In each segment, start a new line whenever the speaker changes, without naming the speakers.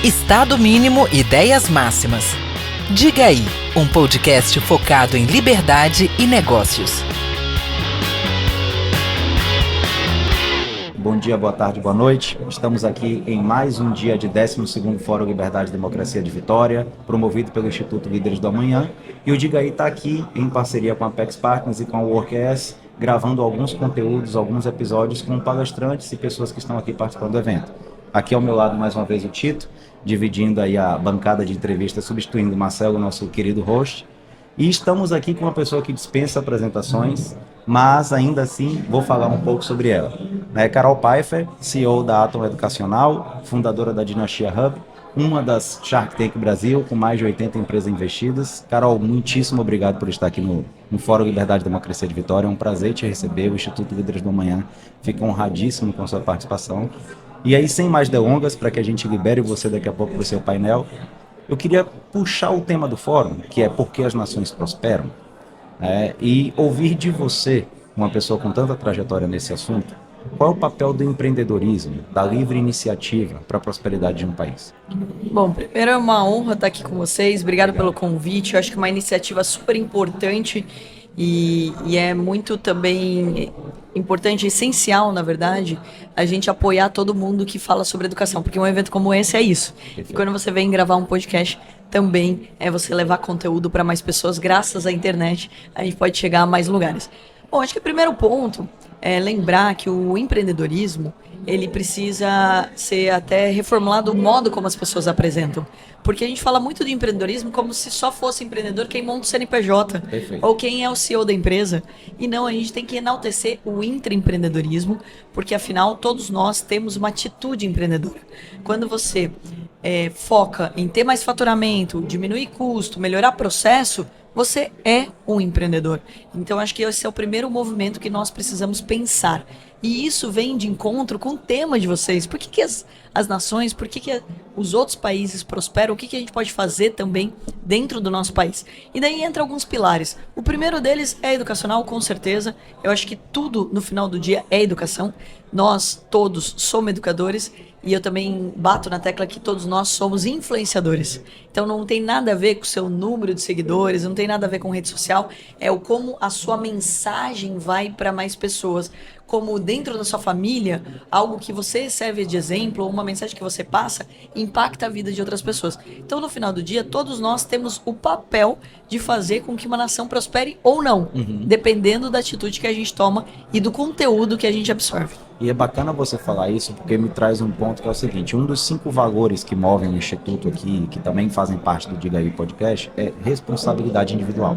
Estado Mínimo Ideias Máximas. Diga aí, um podcast focado em liberdade e negócios.
Bom dia, boa tarde, boa noite. Estamos aqui em mais um dia de 12º Fórum Liberdade e Democracia de Vitória, promovido pelo Instituto Líderes do Amanhã. E o Diga aí está aqui em parceria com a Apex Partners e com a WorkS, gravando alguns conteúdos, alguns episódios com palestrantes e pessoas que estão aqui participando do evento. Aqui ao meu lado, mais uma vez, o Tito, dividindo aí a bancada de entrevistas, substituindo o Marcelo, nosso querido host. E estamos aqui com uma pessoa que dispensa apresentações, mas ainda assim vou falar um pouco sobre ela. Carol Pfeiffer, CEO da Atom Educacional, fundadora da Dinastia Hub, uma das Shark Tank Brasil, com mais de 80 empresas investidas. Carol, muitíssimo obrigado por estar aqui no Fórum Liberdade e Democracia de Vitória. É um prazer te receber. O Instituto Líderes do Amanhã fica honradíssimo com a sua participação. E aí, sem mais delongas, para que a gente libere você daqui a pouco para o seu painel, eu queria puxar o tema do fórum, que é por que as nações prosperam, e ouvir de você, uma pessoa com tanta trajetória nesse assunto, qual é o papel do empreendedorismo, da livre iniciativa para a prosperidade de um país?
Bom, primeiro é uma honra estar aqui com vocês, obrigado pelo convite. Eu acho que é uma iniciativa super importante e é muito também importante, essencial, na verdade, a gente apoiar todo mundo que fala sobre educação, porque um evento como esse é isso. E quando você vem gravar um podcast, também é você levar conteúdo para mais pessoas. Graças à internet, a gente pode chegar a mais lugares. Bom, acho que o primeiro ponto é lembrar que o empreendedorismo, ele precisa ser até reformulado o modo como as pessoas apresentam. Porque a gente fala muito de empreendedorismo como se só fosse empreendedor quem monta o CNPJ.
Perfeito.
Ou quem é o CEO da empresa. E não, a gente tem que enaltecer o intraempreendedorismo, porque afinal todos nós temos uma atitude empreendedora. Quando você foca em ter mais faturamento, diminuir custo, melhorar processo, você é um empreendedor. Então, acho que esse é o primeiro movimento que nós precisamos pensar. E isso vem de encontro com o tema de vocês. Por que as nações, por que os outros países prosperam? O que a gente pode fazer também dentro do nosso país? E daí entra alguns pilares. O primeiro deles é educacional, com certeza. Eu acho que tudo, no final do dia, é educação. Nós, todos, somos educadores. E eu também bato na tecla que todos nós somos influenciadores. Então não tem nada a ver com o seu número de seguidores, não tem nada a ver com rede social. É o como a sua mensagem vai para mais pessoas. Como dentro da sua família, algo que você serve de exemplo, ou uma mensagem que você passa, impacta a vida de outras pessoas. Então no final do dia, todos nós temos o papel de fazer com que uma nação prospere ou não, dependendo da atitude que a gente toma e do conteúdo que a gente absorve.
E é bacana você falar isso, porque me traz um ponto que é o seguinte: um dos 5 valores que movem o Instituto aqui, que também fazem parte do Diga aí Podcast, é responsabilidade individual.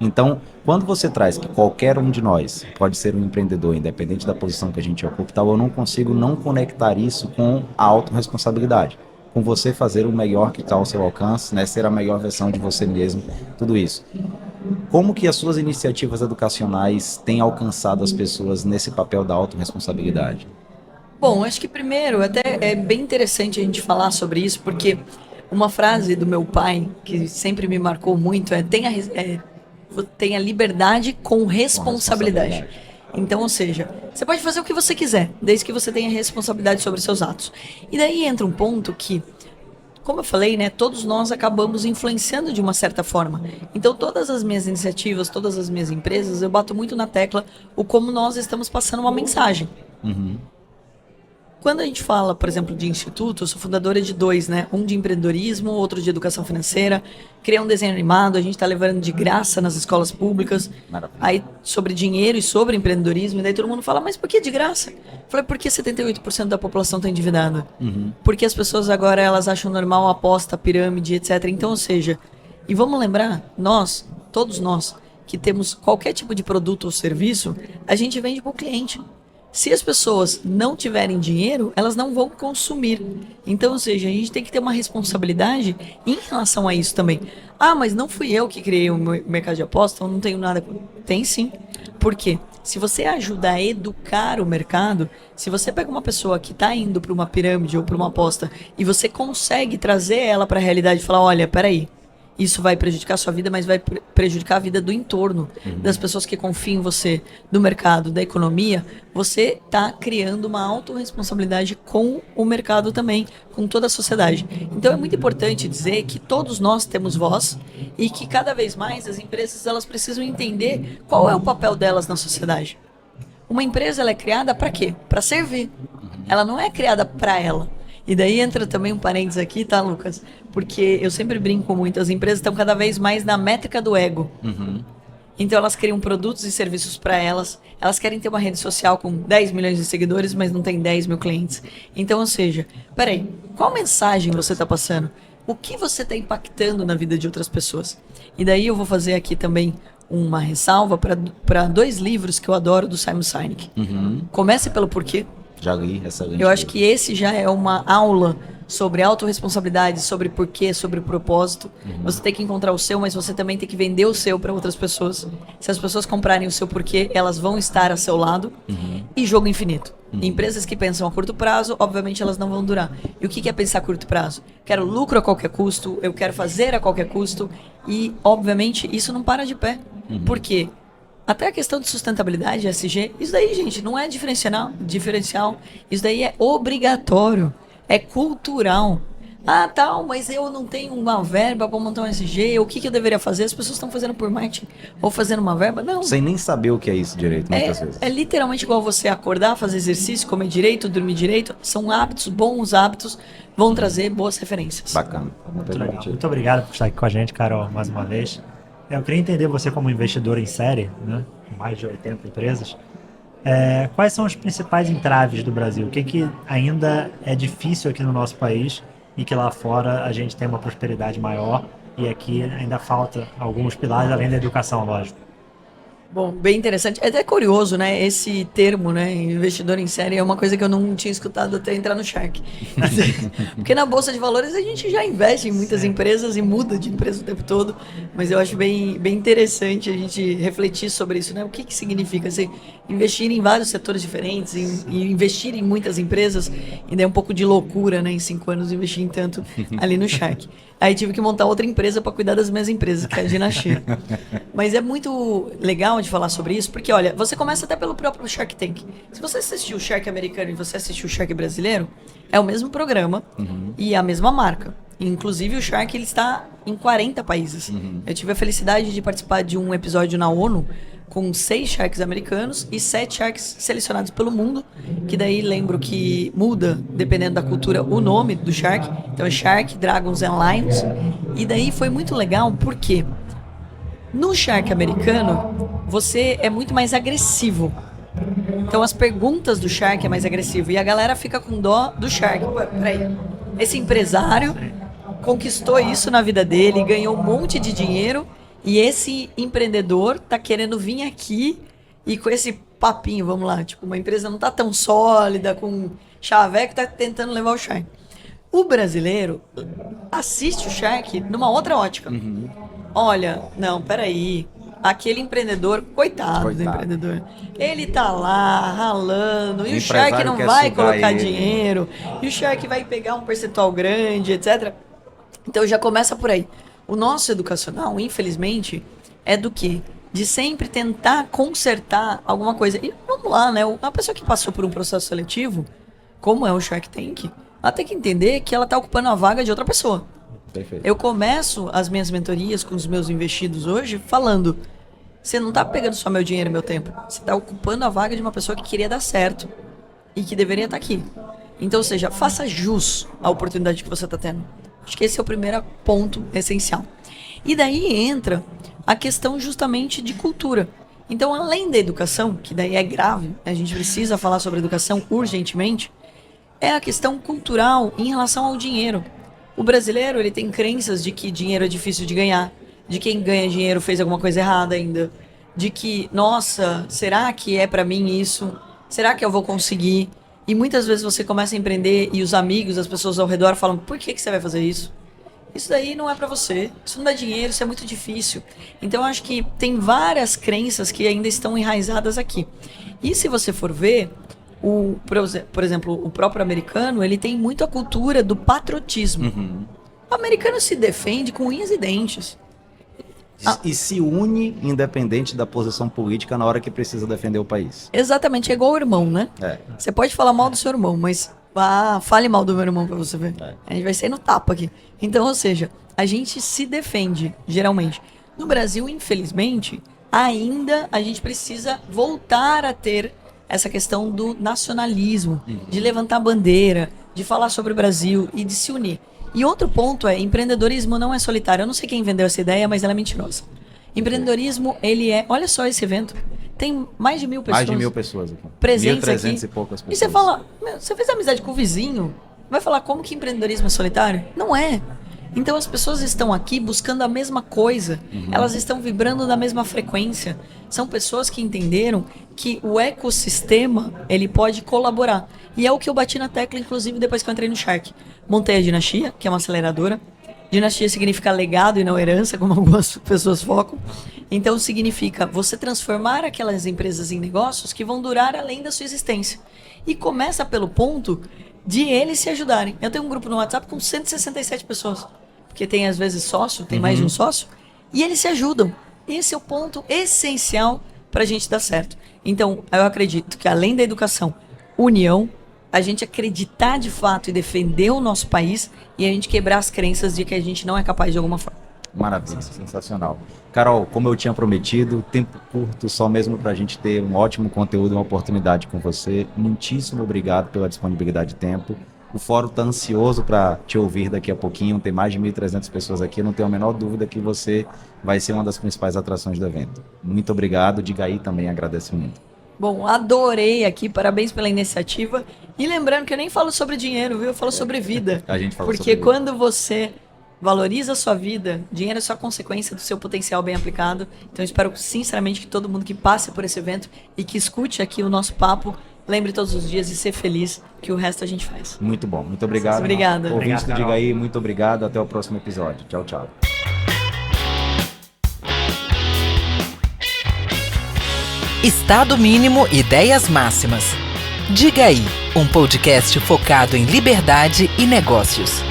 Então, quando você traz que qualquer um de nós pode ser um empreendedor, independente da posição que a gente ocupa, eu não consigo não conectar isso com a autorresponsabilidade. Com você fazer o melhor que está ao seu alcance, ser a melhor versão de você mesmo, tudo isso. Como que as suas iniciativas educacionais têm alcançado as pessoas nesse papel da autorresponsabilidade?
Bom, acho que primeiro, até é bem interessante a gente falar sobre isso, porque uma frase do meu pai, que sempre me marcou muito, tenha liberdade com responsabilidade. Então, ou seja, você pode fazer o que você quiser, desde que você tenha responsabilidade sobre seus atos. E daí entra um ponto que, como eu falei, todos nós acabamos influenciando de uma certa forma. Então, todas as minhas iniciativas, todas as minhas empresas, eu bato muito na tecla o como nós estamos passando uma mensagem. Quando a gente fala, por exemplo, de instituto, eu sou fundadora de 2, um de empreendedorismo, outro de educação financeira. Criei um desenho animado, a gente está levando de graça nas escolas públicas.
Maravilha.
Aí sobre dinheiro e sobre empreendedorismo, e daí todo mundo fala, mas por que de graça? Eu falei, porque 78% da população está endividada. Porque as pessoas agora elas acham normal aposta, pirâmide, etc. Então, ou seja, e vamos lembrar, todos nós, que temos qualquer tipo de produto ou serviço, a gente vende para o cliente. Se as pessoas não tiverem dinheiro, elas não vão consumir. Então, ou seja, a gente tem que ter uma responsabilidade em relação a isso também. Ah, mas não fui eu que criei o mercado de aposta, então não tenho nada... Tem sim. Por quê? Se você ajuda a educar o mercado, se você pega uma pessoa que está indo para uma pirâmide ou para uma aposta e você consegue trazer ela para a realidade e falar, olha, peraí, isso vai prejudicar a sua vida, mas vai prejudicar a vida do entorno, das pessoas que confiam em você, do mercado, da economia, você está criando uma autorresponsabilidade com o mercado também, com toda a sociedade. Então é muito importante dizer que todos nós temos voz e que cada vez mais as empresas elas precisam entender qual é o papel delas na sociedade. Uma empresa ela é criada para quê? Para servir. Ela não é criada para ela. E daí entra também um parênteses aqui, tá, Lucas? Porque eu sempre brinco muito, as empresas estão cada vez mais na métrica do ego. Então elas criam produtos e serviços para elas, elas querem ter uma rede social com 10 milhões de seguidores, mas não tem 10 mil clientes. Então, ou seja, peraí, qual mensagem você está passando? O que você está impactando na vida de outras pessoas? E daí eu vou fazer aqui também uma ressalva para 2 livros que eu adoro do Simon Sinek. Comece pelo porquê.
Já li essa lente.
Eu acho que esse já é uma aula sobre autorresponsabilidade, sobre porquê, sobre propósito. Você tem que encontrar o seu, mas você também tem que vender o seu para outras pessoas. Se as pessoas comprarem o seu porquê, elas vão estar a seu lado. E jogo infinito. Empresas que pensam a curto prazo, obviamente elas não vão durar. E o que é pensar a curto prazo? Quero lucro a qualquer custo, eu quero fazer a qualquer custo. E, obviamente, isso não para de pé. Por quê? Até a questão de sustentabilidade, ESG, isso daí, gente, não é diferencial. Isso daí é obrigatório, é cultural. Ah, tal, mas eu não tenho uma verba para montar um ESG, o que eu deveria fazer? As pessoas estão fazendo por marketing ou fazendo uma verba? Não.
Sem nem saber o que é isso direito, muitas vezes.
É literalmente igual você acordar, fazer exercício, comer direito, dormir direito. São hábitos, bons hábitos, vão trazer boas referências.
Bacana.
Muito legal. Muito obrigado por estar aqui com a gente, Carol, mais uma vez. Eu queria entender você como investidor em série, né, com mais de 80 empresas, quais são os principais entraves do Brasil? O que ainda é difícil aqui no nosso país e que lá fora a gente tem uma prosperidade maior e aqui ainda falta alguns pilares além da educação, lógico.
Bom, bem interessante. É até curioso, né? Esse termo, né? Investidor em série é uma coisa que eu não tinha escutado até entrar no Shark. Porque na Bolsa de Valores a gente já investe em muitas empresas e muda de empresa o tempo todo. Mas eu acho bem interessante a gente refletir sobre isso, né? O que significa você investir em vários setores diferentes e investir em muitas empresas e daí um pouco de loucura, né? Em 5 anos investir em tanto ali no Shark. Aí tive que montar outra empresa para cuidar das minhas empresas, que é a Ginachê. Mas é muito legal de falar sobre isso, porque olha, você começa até pelo próprio Shark Tank. Se você assistiu o Shark americano e você assistiu o Shark brasileiro, é o mesmo programa e a mesma marca. Inclusive o Shark ele está em 40 países. Eu tive a felicidade de participar de um episódio na ONU com 6 Sharks americanos e 7 Sharks selecionados pelo mundo, que daí lembro que muda, dependendo da cultura, o nome do Shark. Então é Shark, Dragons and Lions. E daí foi muito legal, porque no Shark americano, você é muito mais agressivo. Então as perguntas do Shark é mais agressivo. E a galera fica com dó do Shark. Pô, peraí, esse empresário conquistou isso na vida dele, ganhou um monte de dinheiro, e esse empreendedor tá querendo vir aqui e com esse papinho, vamos lá, tipo, uma empresa não tá tão sólida, com chaveco, tá tentando levar o Shark. O brasileiro assiste o Shark numa outra ótica. Olha, não, peraí, aquele empreendedor, coitado do empreendedor, ele tá lá ralando, e o Shark não vai colocar dinheiro, e o Shark vai pegar um percentual grande, etc. Então já começa por aí. O nosso educacional, infelizmente, é do quê? De sempre tentar consertar alguma coisa. E vamos lá, né? Uma pessoa que passou por um processo seletivo, como é o Shark Tank, ela tem que entender que ela está ocupando a vaga de outra pessoa.
Perfeito.
Eu começo as minhas mentorias com os meus investidos hoje falando: você não está pegando só meu dinheiro e meu tempo, você está ocupando a vaga de uma pessoa que queria dar certo e que deveria estar aqui. Então, ou seja, faça jus à oportunidade que você está tendo. Acho que esse é o primeiro ponto essencial. E daí entra a questão justamente de cultura. Então, além da educação, que daí é grave, a gente precisa falar sobre educação urgentemente, é a questão cultural em relação ao dinheiro. O brasileiro, ele tem crenças de que dinheiro é difícil de ganhar, de quem ganha dinheiro fez alguma coisa errada ainda, de que, nossa, será que é pra mim isso? Será que eu vou conseguir? E muitas vezes você começa a empreender e os amigos, as pessoas ao redor falam: por que você vai fazer isso? Isso daí não é pra você, isso não dá dinheiro, isso é muito difícil. Então eu acho que tem várias crenças que ainda estão enraizadas aqui. E se você for ver, por exemplo, o próprio americano, ele tem muito a cultura do patriotismo. O americano se defende com unhas e dentes.
E se une independente da posição política na hora que precisa defender o país.
Exatamente, é igual o irmão, né?
É.
Você pode falar mal do seu irmão, mas fale mal do meu irmão pra você ver.
É.
A gente vai sair no tapa aqui. Então, ou seja, a gente se defende, geralmente. No Brasil, infelizmente, ainda a gente precisa voltar a ter essa questão do nacionalismo, de levantar a bandeira, de falar sobre o Brasil e de se unir. E outro ponto é, empreendedorismo não é solitário. Eu não sei quem vendeu essa ideia, mas ela é mentirosa. Empreendedorismo, ele é... Olha só esse evento. Tem mais de 1.000 pessoas.
Mais de 1.000 pessoas aqui.
Presentes
1.300
aqui.
e poucas
E
pessoas.
você fala, você fez amizade com o vizinho? Vai falar como que empreendedorismo é solitário? Não é. Então as pessoas estão aqui buscando a mesma coisa. Elas estão vibrando na mesma frequência. São pessoas que entenderam que o ecossistema, ele pode colaborar. E é o que eu bati na tecla, inclusive, depois que eu entrei no Shark. Montei a Dinastia, que é uma aceleradora. Dinastia significa legado e não herança, como algumas pessoas focam. Então significa você transformar aquelas empresas em negócios que vão durar além da sua existência. E começa pelo ponto de eles se ajudarem. Eu tenho um grupo no WhatsApp com 167 pessoas. Porque tem às vezes sócio, tem mais de um sócio. E eles se ajudam. Esse é o ponto essencial para a gente dar certo. Então, eu acredito que além da educação, união, a gente acreditar de fato e defender o nosso país e a gente quebrar as crenças de que a gente não é capaz de alguma forma.
Maravilha, sensacional. Carol, como eu tinha prometido, tempo curto, só mesmo para a gente ter um ótimo conteúdo e uma oportunidade com você. Muitíssimo obrigado pela disponibilidade de tempo. O fórum está ansioso para te ouvir daqui a pouquinho. Tem mais de 1.300 pessoas aqui. Eu não tenho a menor dúvida que você vai ser uma das principais atrações do evento. Muito obrigado. Diga aí também agradecimento.
Bom, adorei aqui, parabéns pela iniciativa. E lembrando que eu nem falo sobre dinheiro, viu? Eu falo sobre vida.
A gente fala
Porque
sobre
quando você valoriza a sua vida, dinheiro é só consequência do seu potencial bem aplicado. Então eu espero sinceramente que todo mundo que passe por esse evento e que escute aqui o nosso papo, lembre todos os dias de ser feliz, que o resto a gente faz.
Muito bom, muito obrigado.
Obrigada.
Ouvintes do
Obrigado,
Diga aí, muito obrigado. Até o próximo episódio. Tchau, tchau.
Estado Mínimo Ideias Máximas. Diga aí, um podcast focado em liberdade e negócios.